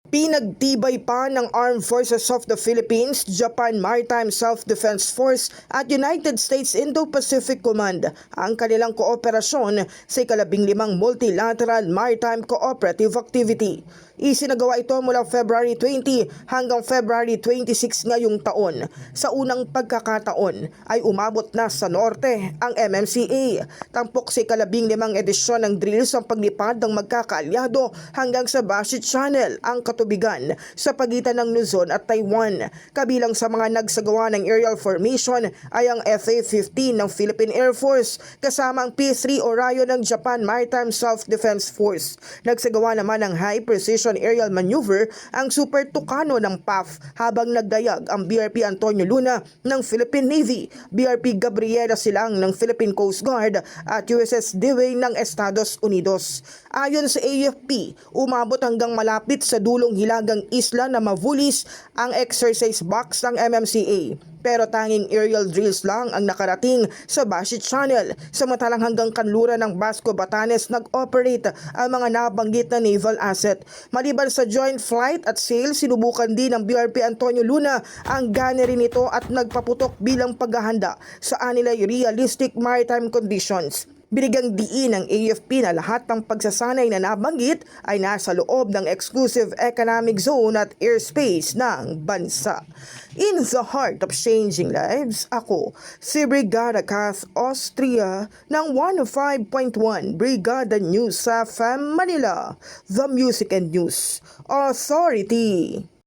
Pinagtibay pa ng Armed Forces of the Philippines, Japan Maritime Self-Defense Force at United States Indo-Pacific Command ang kanilang kooperasyon sa ika-15 Multilateral Maritime Cooperative Activity. Isinagawa ito mula February 20 hanggang February 26 ngayong taon. Sa unang pagkakataon ay umabot na sa norte ang MMCA. Tampok sa ika-15 edisyon ng drills ang paglipad ng magkakaalyado hanggang sa Bashi Channel, ang katubigan sa pagitan ng Luzon at Taiwan. Kabilang sa mga nagsagawa ng aerial formation ay ang FA-15 ng Philippine Air Force kasama ang P-3 Orion ng Japan Maritime Self-Defense Force. Nagsagawa naman ng high precision aerial maneuver ang Super Tucano ng PAF habang nagdayag ang BRP Antonio Luna ng Philippine Navy, BRP Gabriela Silang ng Philippine Coast Guard at USS Dewey ng Estados Unidos. Ayon sa AFP, umabot hanggang malapit sa dulong hilagang isla na Mavulis ang exercise box ng MMCA. Pero tanging aerial drills lang ang nakarating sa Bashi Channel, samantalang hanggang kanluran ng Basco, Batanes nag-operate ang mga nabanggit na naval asset. Maliban sa joint flight at sail, sinubukan din ng BRP Antonio Luna ang gunnery nito at nagpaputok bilang paghahanda sa anilay realistic maritime conditions. Binigyang diin ng AFP na lahat ng pagsasanay na nabanggit ay nasa loob ng exclusive economic zone at airspace ng bansa. In the heart of changing lives, ako si Brigada Kath Austria ng 105.1 Brigada News FM Manila, the Music and News Authority.